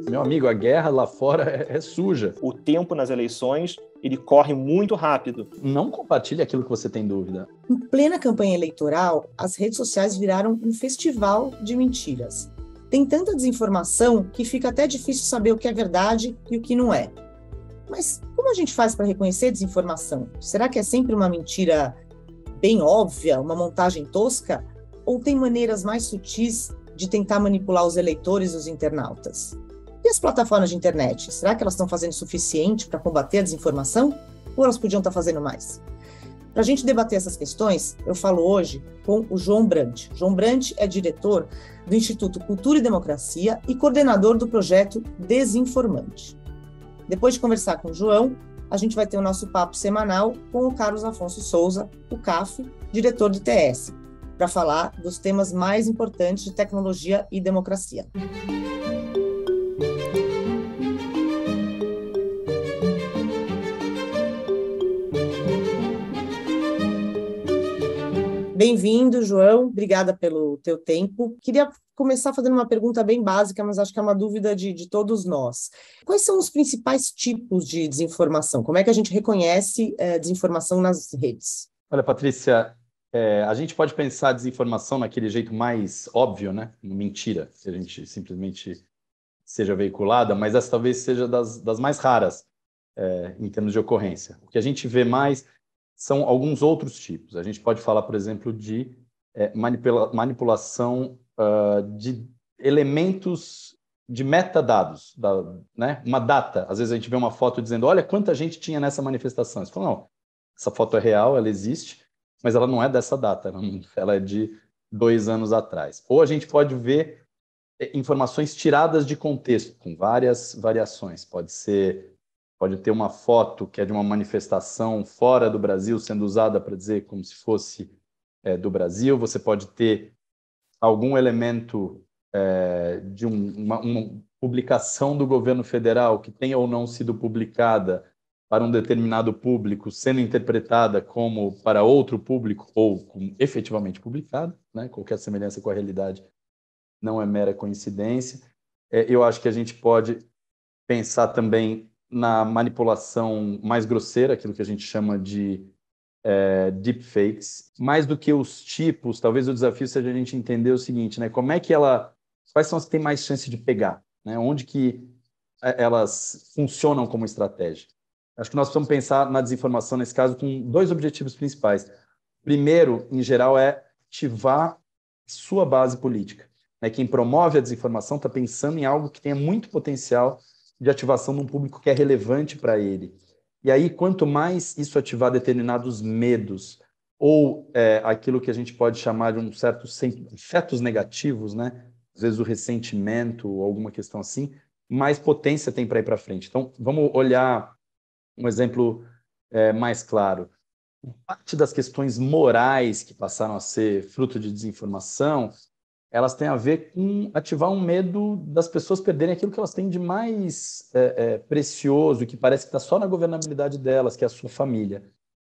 Meu amigo, a guerra lá fora é suja. O tempo nas eleições, ele corre muito rápido. Não compartilhe aquilo que você tem dúvida. Em plena campanha eleitoral, as redes sociais viraram um festival de mentiras. Tem tanta desinformação que fica até difícil saber o que é verdade e o que não é. Mas como a gente faz para reconhecer desinformação? Será que é sempre uma mentira bem óbvia, uma montagem tosca? Ou tem maneiras mais sutis de tentar manipular os eleitores e os internautas? E as plataformas de internet? Será que elas estão fazendo o suficiente para combater a desinformação? Ou elas podiam estar fazendo mais? Para a gente debater essas questões, eu falo hoje com o João Brant. João Brant é diretor do Instituto Cultura e Democracia e coordenador do projeto Desinformante. Depois de conversar com o João, a gente vai ter o nosso papo semanal com o Carlos Afonso Souza, o CAF, diretor do TS, para falar dos temas mais importantes de tecnologia e democracia. Bem-vindo, João. Obrigada pelo teu tempo. Queria começar fazendo uma pergunta bem básica, mas acho que é uma dúvida de todos nós. Quais são os principais tipos de desinformação? Como é que a gente reconhece desinformação nas redes? Olha, Patrícia, a gente pode pensar a desinformação naquele jeito mais óbvio, né? Mentira, que a gente simplesmente seja veiculada, mas essa talvez seja das mais raras em termos de ocorrência. O que a gente vê mais são alguns outros tipos. A gente pode falar, por exemplo, de manipulação de elementos de metadados, né? Uma data. Às vezes a gente vê uma foto dizendo, olha quanta gente tinha nessa manifestação. Você fala, não, essa foto é real, ela existe, mas ela não é dessa data, ela é de 2 anos atrás. Ou a gente pode ver informações tiradas de contexto, com várias variações. Pode ter uma foto que é de uma manifestação fora do Brasil sendo usada para dizer como se fosse do Brasil. Você pode ter algum elemento de uma publicação do governo federal que tenha ou não sido publicada para um determinado público, sendo interpretada como para outro público ou como efetivamente publicada, né? Qualquer semelhança com a realidade não é mera coincidência. Eu acho que a gente pode pensar também na manipulação mais grosseira, aquilo que a gente chama de deepfakes. Mais do que os tipos, talvez o desafio seja a gente entender o seguinte, né? Quais são as que têm mais chance de pegar? Né? Onde que elas funcionam como estratégia? Acho que nós precisamos pensar na desinformação, nesse caso, com 2 objetivos principais. Primeiro, em geral, é ativar sua base política. Né? Quem promove a desinformação está pensando em algo que tenha muito potencial de ativação de um público que é relevante para ele. E aí, quanto mais isso ativar determinados medos ou aquilo que a gente pode chamar de um certo efeitos negativos, né? Às vezes o ressentimento ou alguma questão assim, mais potência tem para ir para frente. Então, vamos olhar um exemplo mais claro. Parte das questões morais que passaram a ser fruto de desinformação, elas têm a ver com ativar um medo das pessoas perderem aquilo que elas têm de mais precioso, que parece que está só na governabilidade delas, que é a sua família.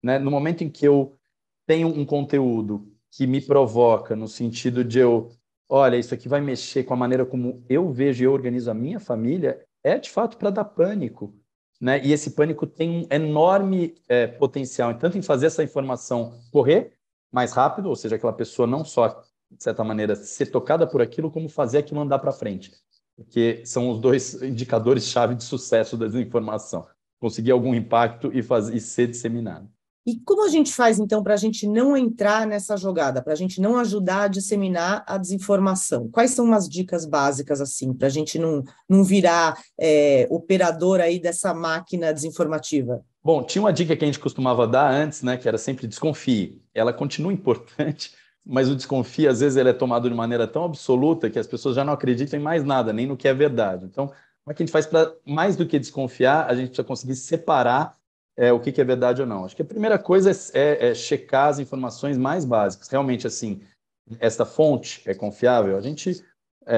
Né? No momento em que eu tenho um conteúdo que me provoca, no sentido de olha, isso aqui vai mexer com a maneira como eu vejo e eu organizo a minha família, é de fato para dar pânico. Né? E esse pânico tem um enorme potencial, tanto em fazer essa informação correr mais rápido, ou seja, aquela pessoa não só de certa maneira, ser tocada por aquilo, como fazer aquilo andar para frente. Porque são os 2 indicadores-chave de sucesso da desinformação. Conseguir algum impacto e ser disseminado. E como a gente faz, então, para a gente não entrar nessa jogada, para a gente não ajudar a disseminar a desinformação? Quais são umas dicas básicas, assim, para a gente não virar operador aí dessa máquina desinformativa? Bom, tinha uma dica que a gente costumava dar antes, né, que era sempre desconfie. Ela continua importante, mas o desconfio, às vezes, ele é tomado de maneira tão absoluta que as pessoas já não acreditam em mais nada, nem no que é verdade. Então, como é que a gente faz para, mais do que desconfiar, a gente precisa conseguir separar o que é verdade ou não? Acho que a primeira coisa é checar as informações mais básicas. Realmente, assim, esta fonte é confiável? A gente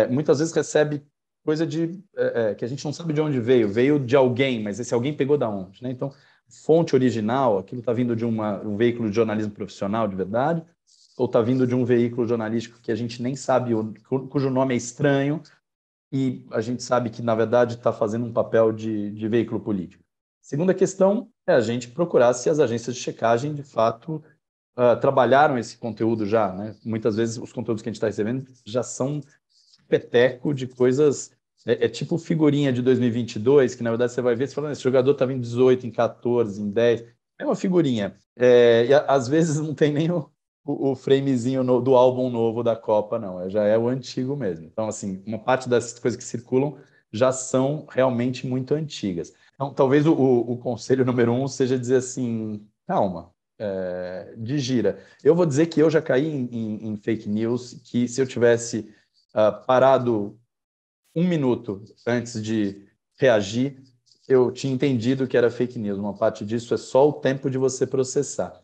muitas vezes recebe coisa que a gente não sabe de onde veio de alguém, mas esse alguém pegou da onde? Né? Então, fonte original, aquilo está vindo de um veículo de jornalismo profissional de verdade, ou está vindo de um veículo jornalístico que a gente nem sabe, cujo nome é estranho, e a gente sabe que, na verdade, está fazendo um papel de veículo político. Segunda questão é a gente procurar se as agências de checagem, de fato, trabalharam esse conteúdo já, né? Muitas vezes os conteúdos que a gente está recebendo já são peteco de coisas... É tipo figurinha de 2022, que na verdade você vai ver, você fala, esse jogador estava em 18, em 14, em 10. É uma figurinha. E às vezes não tem nem o framezinho do álbum novo da Copa, não. Já é o antigo mesmo. Então, assim, uma parte das coisas que circulam já são realmente muito antigas. Então, talvez o conselho número 1 seja dizer assim, calma, digira. Eu vou dizer que eu já caí em fake news, que se eu tivesse parado 1 minuto antes de reagir, eu tinha entendido que era fake news. Uma parte disso é só o tempo de você processar.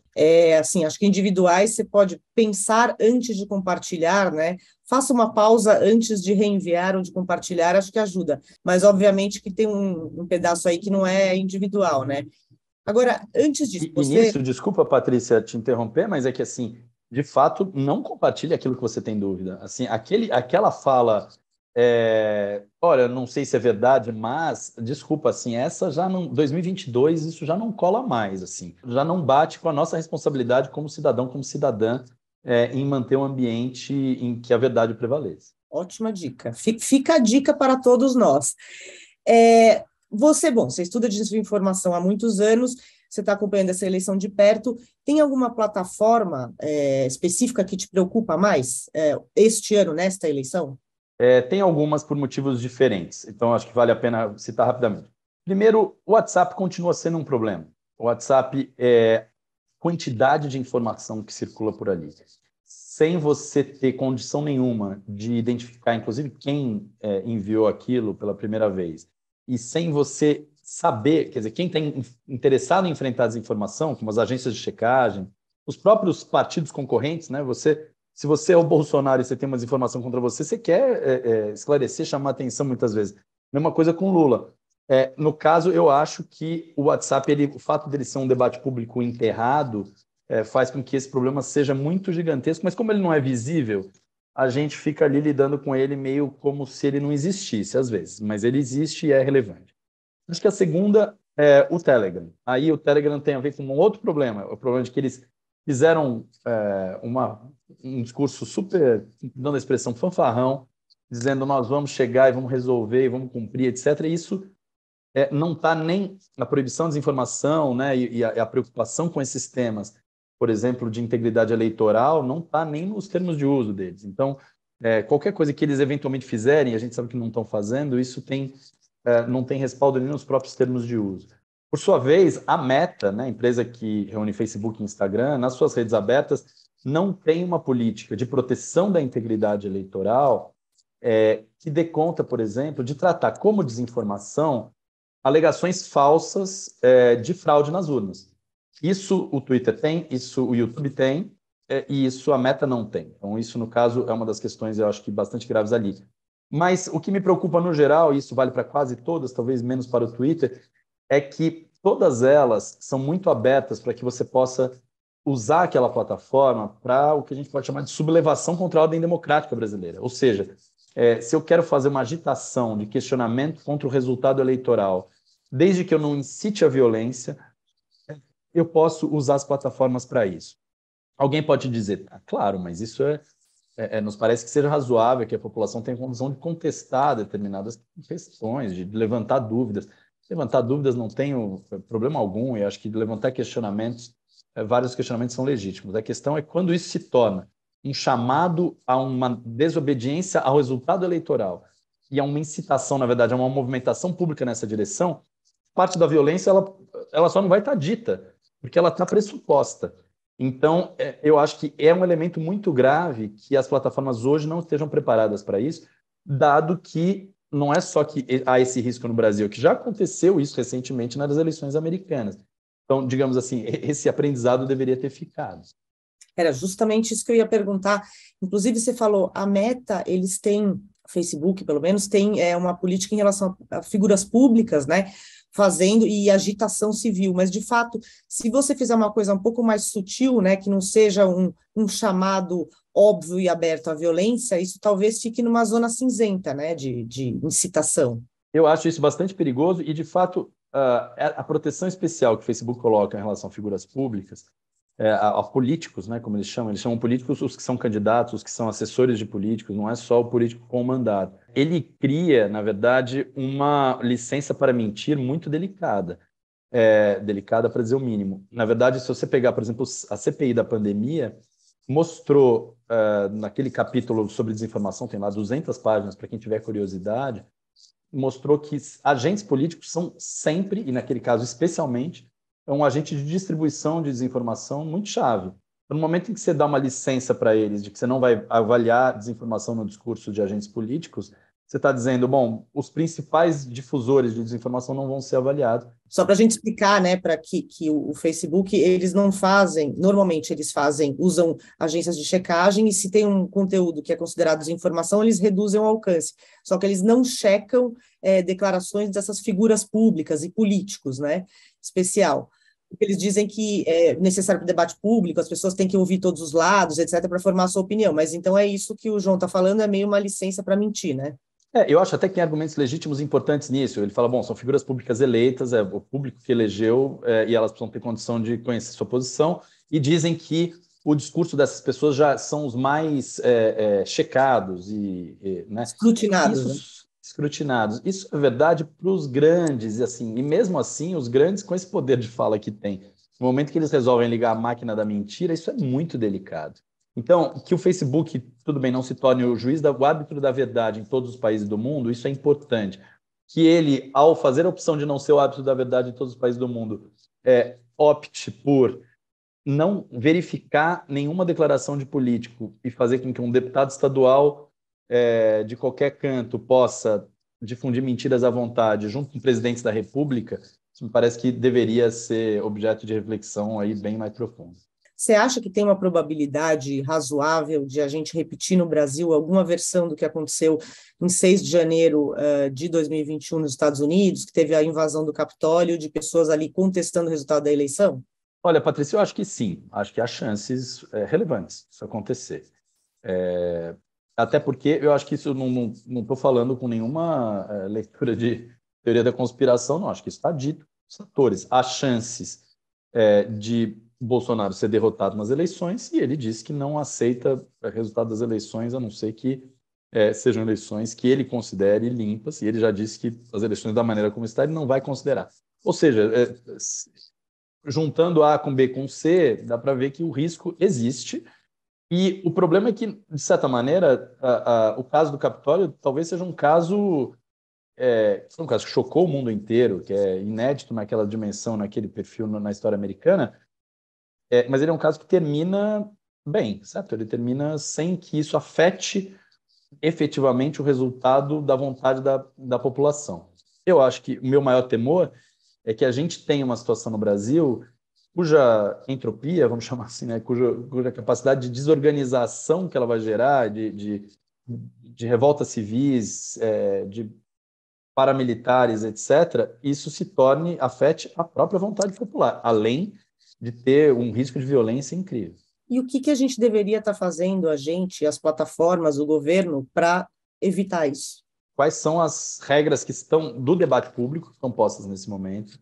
Assim, acho que individuais você pode pensar antes de compartilhar, né? Faça uma pausa antes de reenviar ou de compartilhar, acho que ajuda. Mas, obviamente, que tem um pedaço aí que não é individual, né? Agora, antes disso, E nisso, desculpa, Patrícia, te interromper, mas é que, assim, de fato, não compartilhe aquilo que você tem dúvida. Assim, aquela fala, olha, não sei se é verdade, mas, desculpa, assim, essa já não, 2022, isso já não cola mais, assim, já não bate com a nossa responsabilidade como cidadão, como cidadã, em manter um ambiente em que a verdade prevaleça. Ótima dica. Fica a dica para todos nós. Você estuda desinformação há muitos anos, você está acompanhando essa eleição de perto. Tem alguma plataforma específica que te preocupa mais este ano, nesta eleição? Tem algumas por motivos diferentes, então acho que vale a pena citar rapidamente. Primeiro, o WhatsApp continua sendo um problema. O WhatsApp é quantidade de informação que circula por ali, sem você ter condição nenhuma de identificar, inclusive, quem enviou aquilo pela primeira vez, e sem você saber, quer dizer, quem está interessado em enfrentar a desinformação, como as agências de checagem, os próprios partidos concorrentes, né? Se você é o Bolsonaro e você tem uma desinformação contra você, você quer esclarecer, chamar atenção muitas vezes. Mesma coisa com Lula. No caso, eu acho que o WhatsApp, o fato dele ser um debate público enterrado, faz com que esse problema seja muito gigantesco, mas como ele não é visível, a gente fica ali lidando com ele meio como se ele não existisse, às vezes, mas ele existe e é relevante. Acho que a segunda é o Telegram. Aí o Telegram tem a ver com um outro problema, o problema de que eles fizeram um discurso super, dando a expressão fanfarrão, dizendo nós vamos chegar e vamos resolver e vamos cumprir, etc. E isso não está nem na proibição de desinformação, né, e a preocupação com esses temas, por exemplo, de integridade eleitoral, não está nem nos termos de uso deles. Então, qualquer coisa que eles eventualmente fizerem, a gente sabe que não estão fazendo, isso não tem respaldo nem nos próprios termos de uso. Por sua vez, a Meta, né, a empresa que reúne Facebook e Instagram, nas suas redes abertas, não tem uma política de proteção da integridade eleitoral que dê conta, por exemplo, de tratar como desinformação alegações falsas de fraude nas urnas. Isso o Twitter tem, isso o YouTube tem, e isso a Meta não tem. Então, isso, no caso, é uma das questões, eu acho que bastante graves ali. Mas o que me preocupa no geral, e isso vale para quase todas, talvez menos para o Twitter, é que todas elas são muito abertas para que você possa usar aquela plataforma para o que a gente pode chamar de sublevação contra a ordem democrática brasileira. Ou seja, se eu quero fazer uma agitação de questionamento contra o resultado eleitoral, desde que eu não incite a violência, eu posso usar as plataformas para isso. Alguém pode dizer, claro, mas isso nos parece que seja razoável, que a população tenha condição de contestar determinadas questões, de levantar dúvidas. Levantar dúvidas não tem problema algum, e acho que levantar questionamentos, vários questionamentos são legítimos. A questão é quando isso se torna um chamado a uma desobediência ao resultado eleitoral e a uma incitação, na verdade, a uma movimentação pública nessa direção, parte da violência ela só não vai estar dita, porque ela está pressuposta. Então, eu acho que é um elemento muito grave que as plataformas hoje não estejam preparadas para isso, dado que não é só que há esse risco no Brasil, que já aconteceu isso recentemente nas eleições americanas. Então, digamos assim, esse aprendizado deveria ter ficado. Era justamente isso que eu ia perguntar. Inclusive, você falou, a Meta, eles têm, Facebook pelo menos, tem uma política em relação a figuras públicas, né? fazendo, e agitação civil, mas, de fato, se você fizer uma coisa um pouco mais sutil, né, que não seja um chamado óbvio e aberto à violência, isso talvez fique numa zona cinzenta, né, de incitação. Eu acho isso bastante perigoso e, de fato, a proteção especial que o Facebook coloca em relação a figuras públicas, a políticos, né, como eles chamam políticos os que são candidatos, os que são assessores de políticos, não é só o político com mandato. Ele cria, na verdade, uma licença para mentir muito delicada, delicada para dizer o mínimo. Na verdade, se você pegar, por exemplo, a CPI da pandemia, mostrou, naquele capítulo sobre desinformação, tem lá 200 páginas para quem tiver curiosidade, mostrou que agentes políticos são sempre, e naquele caso especialmente, um agente de distribuição de desinformação muito chave. No momento em que você dá uma licença para eles de que você não vai avaliar desinformação no discurso de agentes políticos, você está dizendo, bom, os principais difusores de desinformação não vão ser avaliados. Só para a gente explicar, né, para que o Facebook, eles não fazem, normalmente eles usam agências de checagem, e se tem um conteúdo que é considerado desinformação, eles reduzem o alcance. Só que eles não checam declarações dessas figuras públicas e políticos, né, especial. Porque eles dizem que é necessário para o debate público, as pessoas têm que ouvir todos os lados, etc., para formar a sua opinião. Mas então é isso que o João está falando, é meio uma licença para mentir, né? Eu acho até que tem argumentos legítimos importantes nisso. Ele fala, bom, são figuras públicas eleitas, é o público que elegeu, e elas precisam ter condição de conhecer sua posição, e dizem que o discurso dessas pessoas já são os mais checados né? Escrutinados, Isso, né? escrutinados. Isso é verdade para os grandes, e mesmo assim, os grandes com esse poder de fala que têm, no momento que eles resolvem ligar a máquina da mentira, isso é muito delicado. Então, que o Facebook, tudo bem, não se torne o juiz, o árbitro da verdade em todos os países do mundo, isso é importante. Que ele, ao fazer a opção de não ser o árbitro da verdade em todos os países do mundo, opte por não verificar nenhuma declaração de político e fazer com que um deputado estadual de qualquer canto possa difundir mentiras à vontade junto com presidentes da República, isso me parece que deveria ser objeto de reflexão aí bem mais profunda. Você acha que tem uma probabilidade razoável de a gente repetir no Brasil alguma versão do que aconteceu em 6 de janeiro de 2021 nos Estados Unidos, que teve a invasão do Capitólio, de pessoas ali contestando o resultado da eleição? Olha, Patrícia, eu acho que sim. Acho que há chances relevantes disso acontecer. Até porque eu acho que isso não estou falando com nenhuma leitura de teoria da conspiração, não. Acho que isso está dito os atores. Há chances de Bolsonaro ser derrotado nas eleições, e ele disse que não aceita o resultado das eleições, a não ser que sejam eleições que ele considere limpas, e ele já disse que as eleições da maneira como está, ele não vai considerar. Ou seja, juntando A com B com C, dá para ver que o risco existe, e o problema é que, de certa maneira, o caso do Capitólio talvez seja um caso que chocou o mundo inteiro, que é inédito naquela dimensão, naquele perfil na história americana, mas ele é um caso que termina bem, certo? Ele termina sem que isso afete efetivamente o resultado da vontade da população. Eu acho que o meu maior temor é que a gente tenha uma situação no Brasil cuja entropia, vamos chamar assim, né, cuja capacidade de desorganização que ela vai gerar, de revoltas civis, de paramilitares, etc., isso afete a própria vontade popular, além de ter um risco de violência incrível. E o que a gente deveria estar fazendo, a gente, as plataformas, o governo, para evitar isso? Quais são as regras que estão do debate público, que estão postas nesse momento,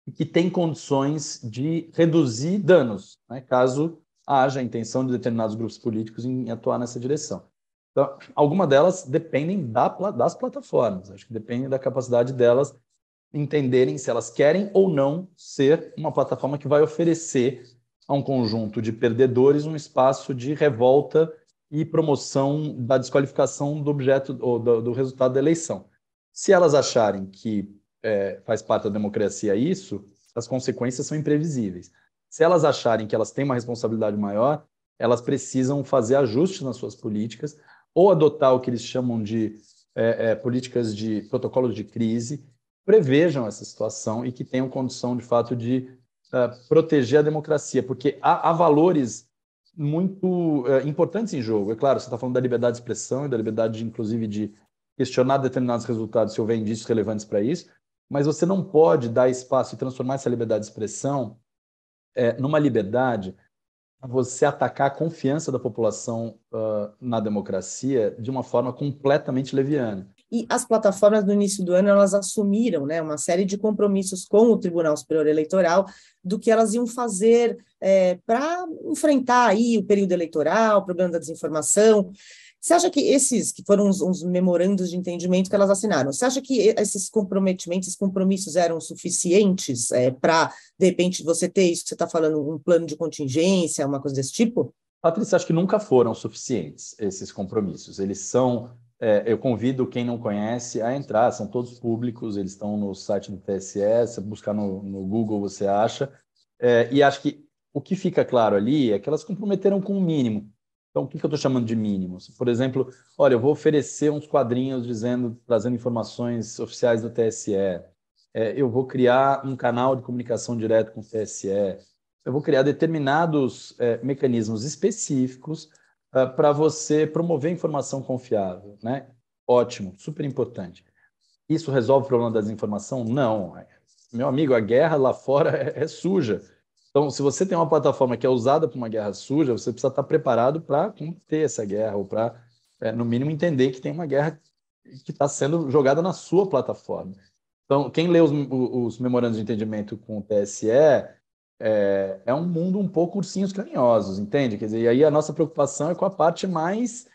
e que têm condições de reduzir danos, né, caso haja a intenção de determinados grupos políticos em atuar nessa direção. Então, algumas delas dependem das plataformas, acho que depende da capacidade delas entenderem se elas querem ou não ser uma plataforma que vai oferecer a um conjunto de perdedores um espaço de revolta e promoção da desqualificação do objeto ou do resultado da eleição. Se elas acharem que faz parte da democracia isso, as consequências são imprevisíveis. Se elas acharem que elas têm uma responsabilidade maior, elas precisam fazer ajustes nas suas políticas ou adotar o que eles chamam de políticas de protocolos de crise, prevejam essa situação e que tenham condição, de fato, de proteger a democracia, porque há valores muito importantes em jogo. É claro, você está falando da liberdade de expressão e da liberdade, inclusive, de questionar determinados resultados se houver indícios relevantes para isso, mas você não pode dar espaço e transformar essa liberdade de expressão numa liberdade a você atacar a confiança da população na democracia de uma forma completamente leviana. E as plataformas, no início do ano, elas assumiram, né, uma série de compromissos com o Tribunal Superior Eleitoral do que elas iam fazer para enfrentar aí o período eleitoral, o problema da desinformação. Você acha que esses, que foram uns memorandos de entendimento que elas assinaram, você acha que esses comprometimentos, esses compromissos eram suficientes para, de repente, você ter isso que você está falando, um plano de contingência, uma coisa desse tipo? Patrícia, acho que nunca foram suficientes esses compromissos. Eles são... eu convido quem não conhece a entrar, são todos públicos, eles estão no site do TSE, se buscar no Google você acha, e acho que o que fica claro ali é que elas comprometeram com o mínimo. Então, o que eu estou chamando de mínimos? Por exemplo, olha, eu vou oferecer uns quadrinhos trazendo informações oficiais do TSE, eu vou criar um canal de comunicação direto com o TSE, eu vou criar determinados mecanismos específicos para você promover informação confiável, né? Ótimo, super importante. Isso resolve o problema da desinformação? Não. Meu amigo, a guerra lá fora é suja. Então, se você tem uma plataforma que é usada para uma guerra suja, você precisa estar preparado para combater essa guerra, ou para, no mínimo, entender que tem uma guerra que está sendo jogada na sua plataforma. Então, quem lê os memorandos de entendimento com o TSE é um mundo um pouco ursinhos carinhosos, entende? Quer dizer, e aí a nossa preocupação é com a parte mais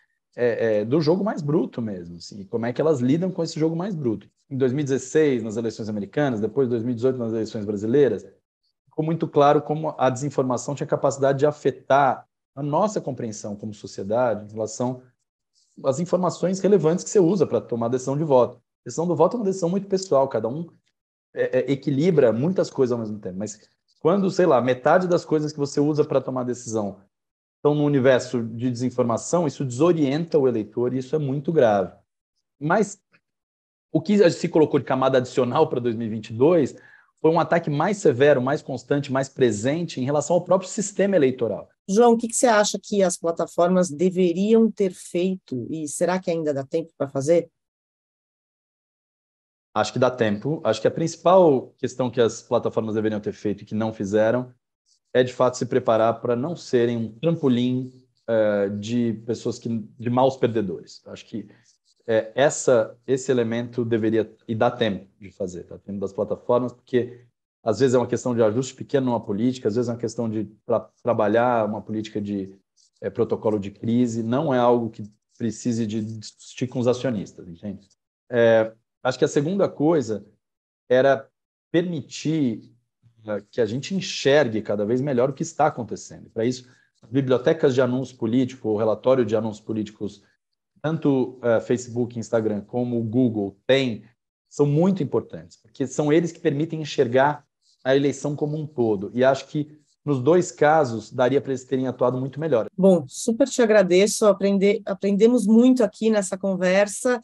do jogo mais bruto mesmo, assim, como é que elas lidam com esse jogo mais bruto. Em 2016, nas eleições americanas, depois de 2018, nas eleições brasileiras, ficou muito claro como a desinformação tinha capacidade de afetar a nossa compreensão como sociedade em relação às informações relevantes que você usa para tomar a decisão de voto. A decisão do voto é uma decisão muito pessoal, cada um equilibra muitas coisas ao mesmo tempo, mas quando, sei lá, metade das coisas que você usa para tomar decisão estão no universo de desinformação, isso desorienta o eleitor e isso é muito grave. Mas o que se colocou de camada adicional para 2022 foi um ataque mais severo, mais constante, mais presente em relação ao próprio sistema eleitoral. João, o que você acha que as plataformas deveriam ter feito e será que ainda dá tempo para fazer? Acho que dá tempo. Acho que a principal questão que as plataformas deveriam ter feito e que não fizeram é, de fato, se preparar para não serem um trampolim de pessoas de maus perdedores. Acho que esse elemento deveria, e dá tempo de fazer, dá tempo das plataformas, porque às vezes é uma questão de ajuste pequeno numa política, às vezes é uma questão de trabalhar uma política de protocolo de crise, não é algo que precise de discutir com os acionistas, entende? Acho que a segunda coisa era permitir que a gente enxergue cada vez melhor o que está acontecendo. Para isso, as bibliotecas de anúncios políticos, o relatório de anúncios políticos, tanto Facebook, Instagram, como o Google são muito importantes, porque são eles que permitem enxergar a eleição como um todo. E acho que, nos dois casos, daria para eles terem atuado muito melhor. Bom, super te agradeço, aprendemos muito aqui nessa conversa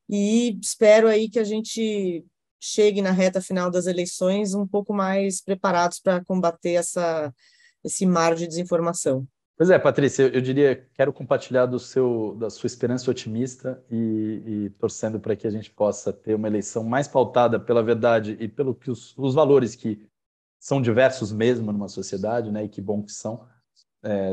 e espero aí que a gente chegue na reta final das eleições um pouco mais preparados para combater esse mar de desinformação. Pois é, Patrícia, eu diria, quero compartilhar da sua esperança otimista e torcendo para que a gente possa ter uma eleição mais pautada pela verdade e pelos os valores que são diversos mesmo numa sociedade, né, e que bom que são,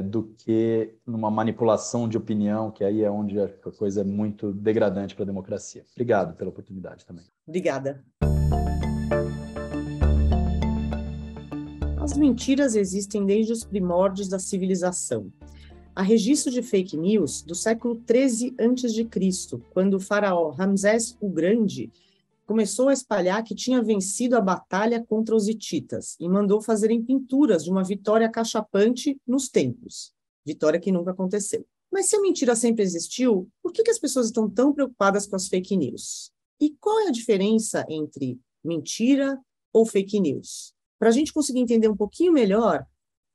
do que numa manipulação de opinião, que aí é onde a coisa é muito degradante para a democracia. Obrigado pela oportunidade também. Obrigada. As mentiras existem desde os primórdios da civilização. Há registro de fake news do século XIII a.C., quando o faraó Ramsés o Grande começou a espalhar que tinha vencido a batalha contra os hititas e mandou fazerem pinturas de uma vitória cachapante nos templos. Vitória que nunca aconteceu. Mas se a mentira sempre existiu, por que as pessoas estão tão preocupadas com as fake news? E qual é a diferença entre mentira ou fake news? Para a gente conseguir entender um pouquinho melhor,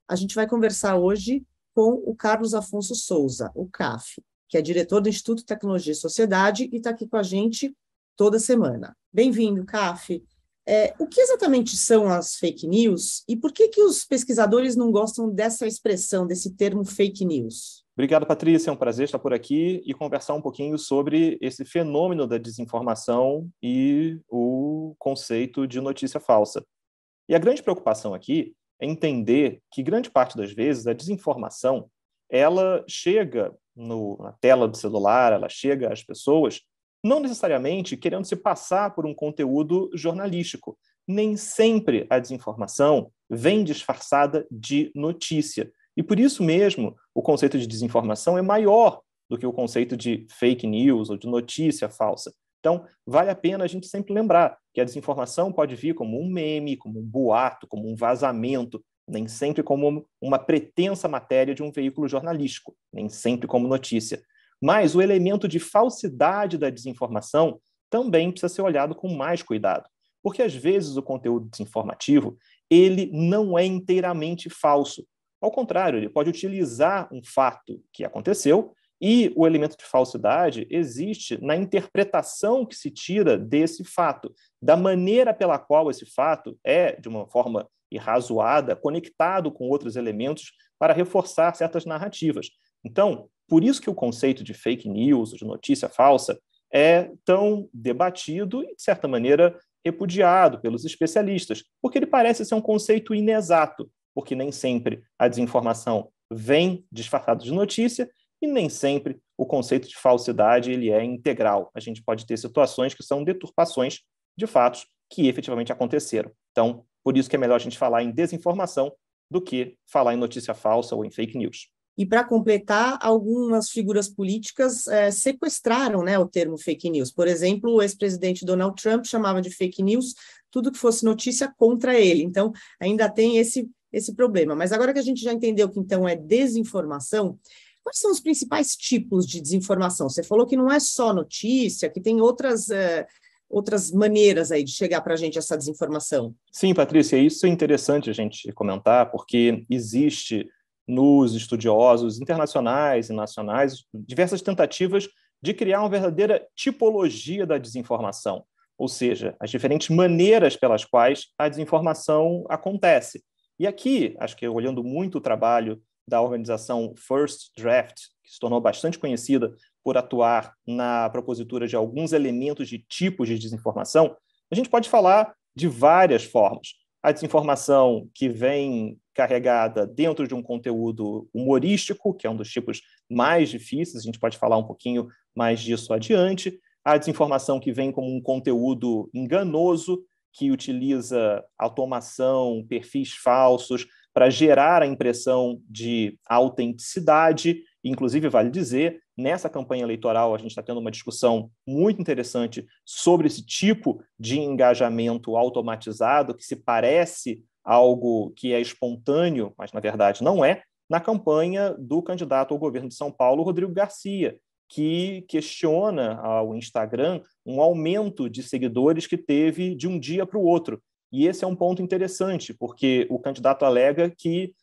a gente vai conversar hoje com o Carlos Afonso Souza, o CAF, que é diretor do Instituto Tecnologia e Sociedade e está aqui com a gente toda semana. Bem-vindo, CAF. O que exatamente são as fake news e por que os pesquisadores não gostam dessa expressão, desse termo fake news? Obrigado, Patrícia. É um prazer estar por aqui e conversar um pouquinho sobre esse fenômeno da desinformação e o conceito de notícia falsa. E a grande preocupação aqui é entender que grande parte das vezes a desinformação ela chega na tela do celular, ela chega às pessoas não necessariamente querendo se passar por um conteúdo jornalístico. Nem sempre a desinformação vem disfarçada de notícia. E por isso mesmo, o conceito de desinformação é maior do que o conceito de fake news ou de notícia falsa. Então, vale a pena a gente sempre lembrar que a desinformação pode vir como um meme, como um boato, como um vazamento, nem sempre como uma pretensa matéria de um veículo jornalístico, nem sempre como notícia. Mas o elemento de falsidade da desinformação também precisa ser olhado com mais cuidado, porque às vezes o conteúdo desinformativo ele não é inteiramente falso. Ao contrário, ele pode utilizar um fato que aconteceu e o elemento de falsidade existe na interpretação que se tira desse fato, da maneira pela qual esse fato é, de uma forma irrazoada, conectado com outros elementos para reforçar certas narrativas. Então, por isso que o conceito de fake news, de notícia falsa, é tão debatido e, de certa maneira, repudiado pelos especialistas, porque ele parece ser um conceito inexato, porque nem sempre a desinformação vem disfarçada de notícia e nem sempre o conceito de falsidade ele é integral. A gente pode ter situações que são deturpações de fatos que efetivamente aconteceram. Então, por isso que é melhor a gente falar em desinformação do que falar em notícia falsa ou em fake news. E para completar, algumas figuras políticas sequestraram, né, o termo fake news. Por exemplo, o ex-presidente Donald Trump chamava de fake news tudo que fosse notícia contra ele. Então, ainda tem esse problema. Mas agora que a gente já entendeu que, então, é desinformação, quais são os principais tipos de desinformação? Você falou que não é só notícia, que tem outras maneiras aí de chegar para a gente essa desinformação. Sim, Patrícia, isso é interessante a gente comentar, porque existe nos estudiosos internacionais e nacionais diversas tentativas de criar uma verdadeira tipologia da desinformação, ou seja, as diferentes maneiras pelas quais a desinformação acontece. E aqui, acho que olhando muito o trabalho da organização First Draft, que se tornou bastante conhecida por atuar na propositura de alguns elementos de tipos de desinformação, a gente pode falar de várias formas. A desinformação que vem carregada dentro de um conteúdo humorístico, que é um dos tipos mais difíceis, a gente pode falar um pouquinho mais disso adiante. A desinformação que vem como um conteúdo enganoso, que utiliza automação, perfis falsos, para gerar a impressão de autenticidade. Inclusive, vale dizer, nessa campanha eleitoral, a gente está tendo uma discussão muito interessante sobre esse tipo de engajamento automatizado, que se parece algo que é espontâneo, mas, na verdade, não é, na campanha do candidato ao governo de São Paulo, Rodrigo Garcia, que questiona ao Instagram um aumento de seguidores que teve de um dia para o outro. E esse é um ponto interessante, porque o candidato alega que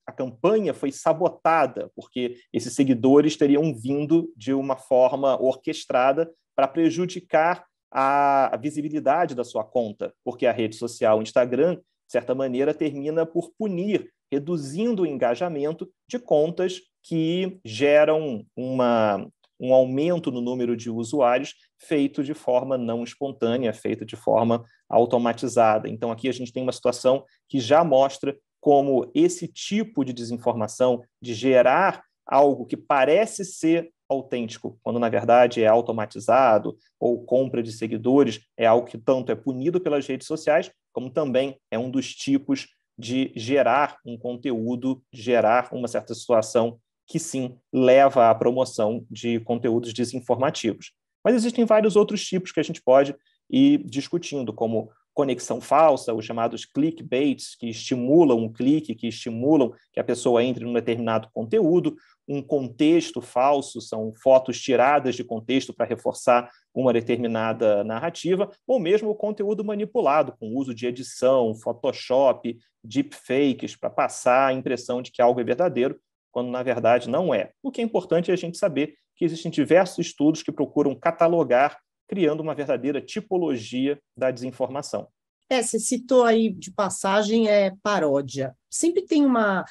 a campanha foi sabotada, porque esses seguidores teriam vindo de uma forma orquestrada para prejudicar a visibilidade da sua conta, porque a rede social Instagram, de certa maneira, termina por punir, reduzindo o engajamento de contas que geram um aumento no número de usuários feito de forma não espontânea, feito de forma automatizada. Então, aqui a gente tem uma situação que já mostra como esse tipo de desinformação, de gerar algo que parece ser autêntico, quando na verdade é automatizado, ou compra de seguidores, é algo que tanto é punido pelas redes sociais, como também é um dos tipos de gerar um conteúdo, gerar uma certa situação que sim leva à promoção de conteúdos desinformativos. Mas existem vários outros tipos que a gente pode ir discutindo, como conexão falsa, os chamados clickbaits, que estimulam um clique, que estimulam que a pessoa entre num determinado conteúdo, um contexto falso, são fotos tiradas de contexto para reforçar uma determinada narrativa, ou mesmo o conteúdo manipulado, com uso de edição, Photoshop, deepfakes, para passar a impressão de que algo é verdadeiro, quando na verdade não é. O que é importante é a gente saber que existem diversos estudos que procuram catalogar, criando uma verdadeira tipologia da desinformação. Você citou aí de passagem paródia. Sempre tem uma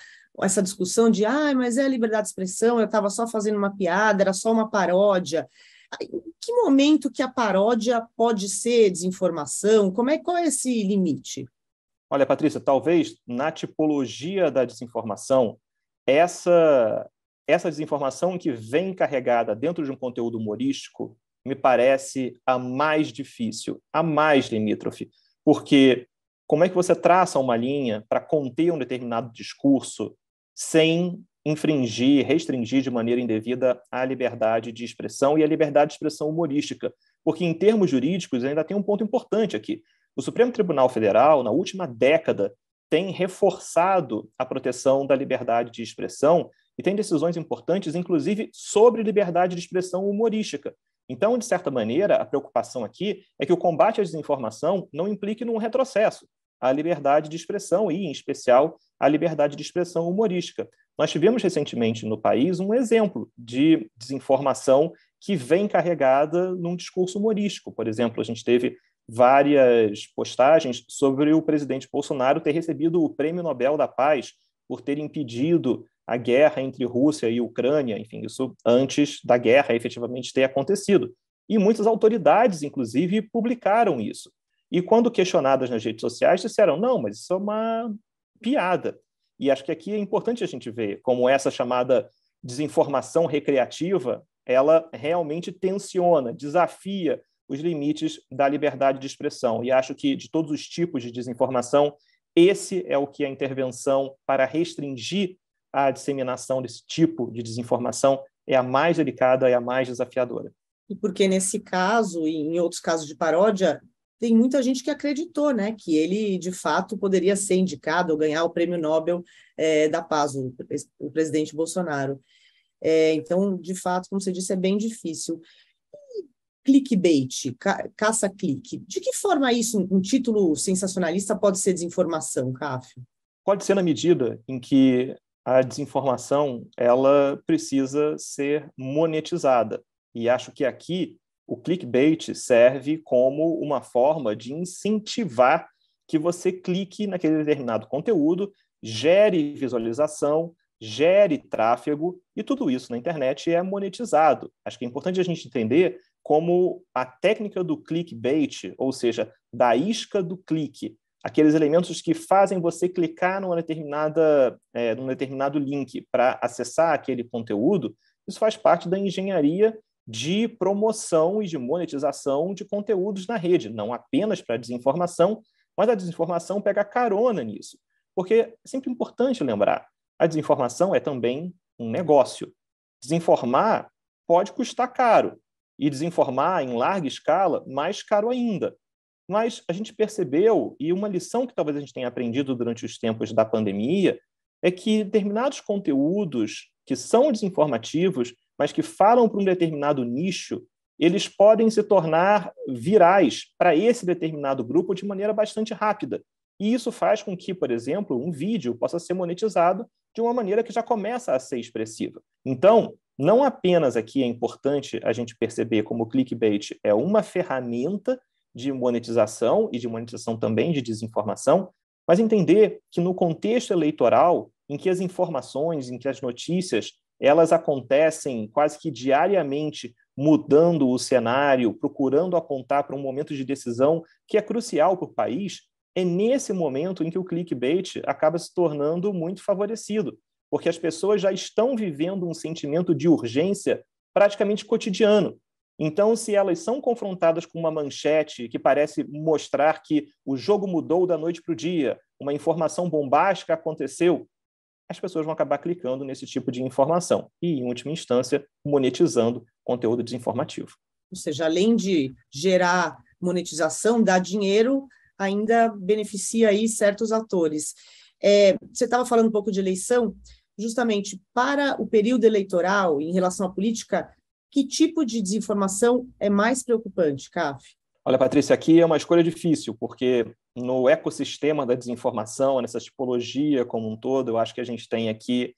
essa discussão de, mas é a liberdade de expressão, eu estava só fazendo uma piada, era só uma paródia. Em que momento que a paródia pode ser desinformação? Qual é esse limite? Olha, Patrícia, talvez na tipologia da desinformação, essa desinformação que vem carregada dentro de um conteúdo humorístico me parece a mais difícil, a mais limítrofe, porque como é que você traça uma linha para conter um determinado discurso sem infringir, restringir de maneira indevida a liberdade de expressão e a liberdade de expressão humorística? Porque, em termos jurídicos, ainda tem um ponto importante aqui. O Supremo Tribunal Federal, na última década, tem reforçado a proteção da liberdade de expressão e tem decisões importantes, inclusive, sobre liberdade de expressão humorística. Então, de certa maneira, a preocupação aqui é que o combate à desinformação não implique num retrocesso à liberdade de expressão e, em especial, à liberdade de expressão humorística. Nós tivemos recentemente no país um exemplo de desinformação que vem carregada num discurso humorístico. Por exemplo, a gente teve várias postagens sobre o presidente Bolsonaro ter recebido o Prêmio Nobel da Paz por ter impedido a guerra entre Rússia e Ucrânia, enfim, isso antes da guerra efetivamente ter acontecido. E muitas autoridades, inclusive, publicaram isso. E quando questionadas nas redes sociais, disseram, não, mas isso é uma piada. E acho que aqui é importante a gente ver como essa chamada desinformação recreativa, ela realmente tensiona, desafia os limites da liberdade de expressão. E acho que, de todos os tipos de desinformação, esse é o que a intervenção para restringir a disseminação desse tipo de desinformação é a mais delicada, é a mais desafiadora. E porque nesse caso, e em outros casos de paródia, tem muita gente que acreditou, né, que ele, de fato, poderia ser indicado ou ganhar o Prêmio Nobel da Paz, o presidente Bolsonaro. Então, de fato, como você disse, é bem difícil. Clickbait, caça-clique. De que forma isso, um título sensacionalista, pode ser desinformação, Cáfio? Pode ser na medida em que a desinformação ela precisa ser monetizada. E acho que aqui o clickbait serve como uma forma de incentivar que você clique naquele determinado conteúdo, gere visualização, gere tráfego, e tudo isso na internet é monetizado. Acho que é importante a gente entender como a técnica do clickbait, ou seja, da isca do clique, aqueles elementos que fazem você clicar num determinado link para acessar aquele conteúdo, isso faz parte da engenharia de promoção e de monetização de conteúdos na rede, não apenas para a desinformação, mas a desinformação pega carona nisso. Porque é sempre importante lembrar, a desinformação é também um negócio. Desinformar pode custar caro, e desinformar em larga escala, mais caro ainda. Mas a gente percebeu, e uma lição que talvez a gente tenha aprendido durante os tempos da pandemia, é que determinados conteúdos que são desinformativos, mas que falam para um determinado nicho, eles podem se tornar virais para esse determinado grupo de maneira bastante rápida. E isso faz com que, por exemplo, um vídeo possa ser monetizado de uma maneira que já começa a ser expressiva. Então, não apenas aqui é importante a gente perceber como o clickbait é uma ferramenta de monetização e de monetização também de desinformação, mas entender que no contexto eleitoral, em que as informações, em que as notícias, elas acontecem quase que diariamente, mudando o cenário, procurando apontar para um momento de decisão que é crucial para o país, é nesse momento em que o clickbait acaba se tornando muito favorecido, porque as pessoas já estão vivendo um sentimento de urgência praticamente cotidiano. Então, se elas são confrontadas com uma manchete que parece mostrar que o jogo mudou da noite para o dia, uma informação bombástica aconteceu, as pessoas vão acabar clicando nesse tipo de informação e, em última instância, monetizando conteúdo desinformativo. Ou seja, além de gerar monetização, dar dinheiro, ainda beneficia aí certos atores. Você estava falando um pouco de eleição, justamente para o período eleitoral, em relação à política, que tipo de desinformação é mais preocupante, Cáfio? Olha, Patrícia, aqui é uma escolha difícil, porque no ecossistema da desinformação, nessa tipologia como um todo, eu acho que a gente tem aqui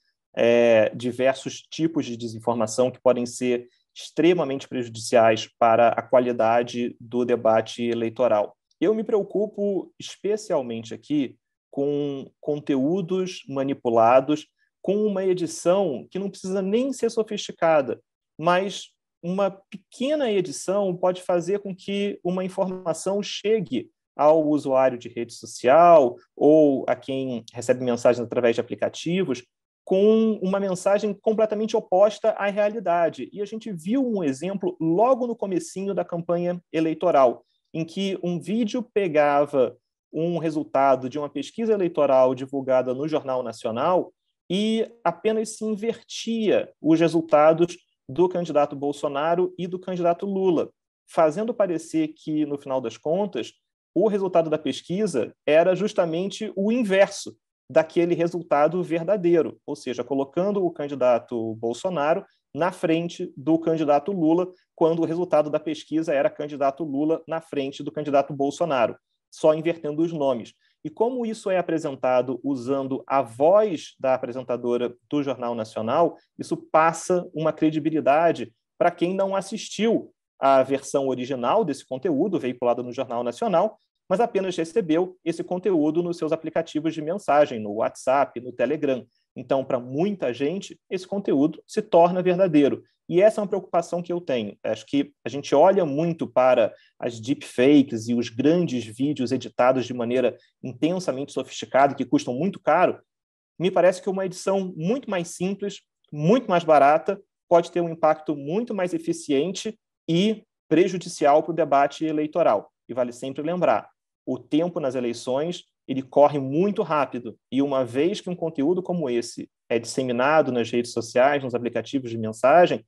diversos tipos de desinformação que podem ser extremamente prejudiciais para a qualidade do debate eleitoral. Eu me preocupo especialmente aqui com conteúdos manipulados com uma edição que não precisa nem ser sofisticada, mas uma pequena edição pode fazer com que uma informação chegue ao usuário de rede social ou a quem recebe mensagens através de aplicativos com uma mensagem completamente oposta à realidade. E a gente viu um exemplo logo no comecinho da campanha eleitoral, em que um vídeo pegava um resultado de uma pesquisa eleitoral divulgada no Jornal Nacional e apenas se invertia os resultados do candidato Bolsonaro e do candidato Lula, fazendo parecer que, no final das contas, o resultado da pesquisa era justamente o inverso daquele resultado verdadeiro, ou seja, colocando o candidato Bolsonaro na frente do candidato Lula, quando o resultado da pesquisa era candidato Lula na frente do candidato Bolsonaro, só invertendo os nomes. E como isso é apresentado usando a voz da apresentadora do Jornal Nacional, isso passa uma credibilidade para quem não assistiu à versão original desse conteúdo veiculado no Jornal Nacional, mas apenas recebeu esse conteúdo nos seus aplicativos de mensagem, no WhatsApp, no Telegram. Então, para muita gente, esse conteúdo se torna verdadeiro. E essa é uma preocupação que eu tenho. Acho que a gente olha muito para as deepfakes e os grandes vídeos editados de maneira intensamente sofisticada, que custam muito caro. Me parece que uma edição muito mais simples, muito mais barata, pode ter um impacto muito mais eficiente e prejudicial para o debate eleitoral. E vale sempre lembrar, o tempo nas eleições ele corre muito rápido, e uma vez que um conteúdo como esse é disseminado nas redes sociais, nos aplicativos de mensagem,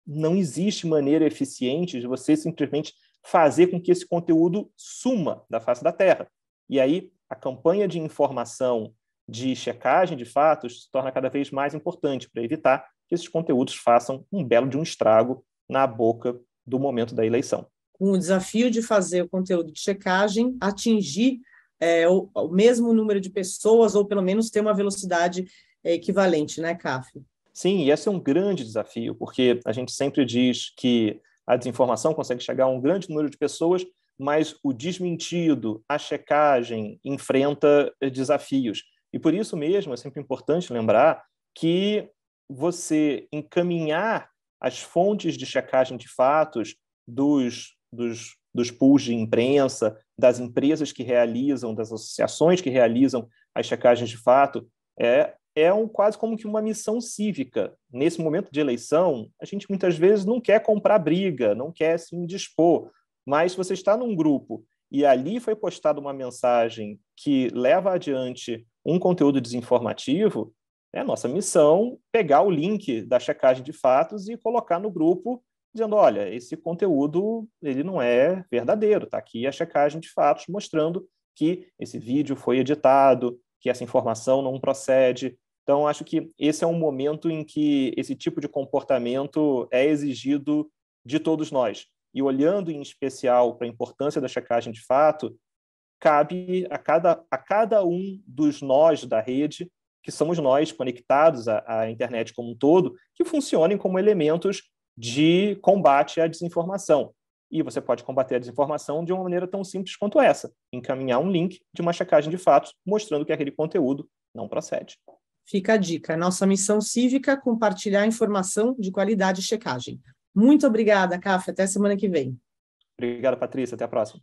não existe maneira eficiente de você simplesmente fazer com que esse conteúdo suma da face da Terra. E aí, a campanha de informação, de checagem de fatos, se torna cada vez mais importante para evitar que esses conteúdos façam um belo de um estrago na boca do momento da eleição. Com o desafio de fazer o conteúdo de checagem atingir o mesmo número de pessoas, ou pelo menos ter uma velocidade equivalente, né, CAF? Sim, e esse é um grande desafio, porque a gente sempre diz que a desinformação consegue chegar a um grande número de pessoas, mas o desmentido, a checagem, enfrenta desafios. E por isso mesmo é sempre importante lembrar que você encaminhar as fontes de checagem de fatos dos pools de imprensa, das empresas que realizam, das associações que realizam as checagens de fato, quase como que uma missão cívica. Nesse momento de eleição, a gente muitas vezes não quer comprar briga, não quer se indispor, mas se você está num grupo e ali foi postada uma mensagem que leva adiante um conteúdo desinformativo, é nossa missão pegar o link da checagem de fatos e colocar no grupo, dizendo, olha, esse conteúdo ele não é verdadeiro, está aqui a checagem de fatos mostrando que esse vídeo foi editado, que essa informação não procede. Então, acho que esse é um momento em que esse tipo de comportamento é exigido de todos nós. E olhando em especial para a importância da checagem de fato, cabe a cada um dos nós da rede, que somos nós conectados à internet como um todo, que funcionem como elementos de combate à desinformação. E você pode combater a desinformação de uma maneira tão simples quanto essa, encaminhar um link de uma checagem de fatos mostrando que aquele conteúdo não procede. Fica a dica, nossa missão cívica, compartilhar informação de qualidade e checagem. Muito obrigada, CAF, até semana que vem. Obrigado, Patrícia, até a próxima.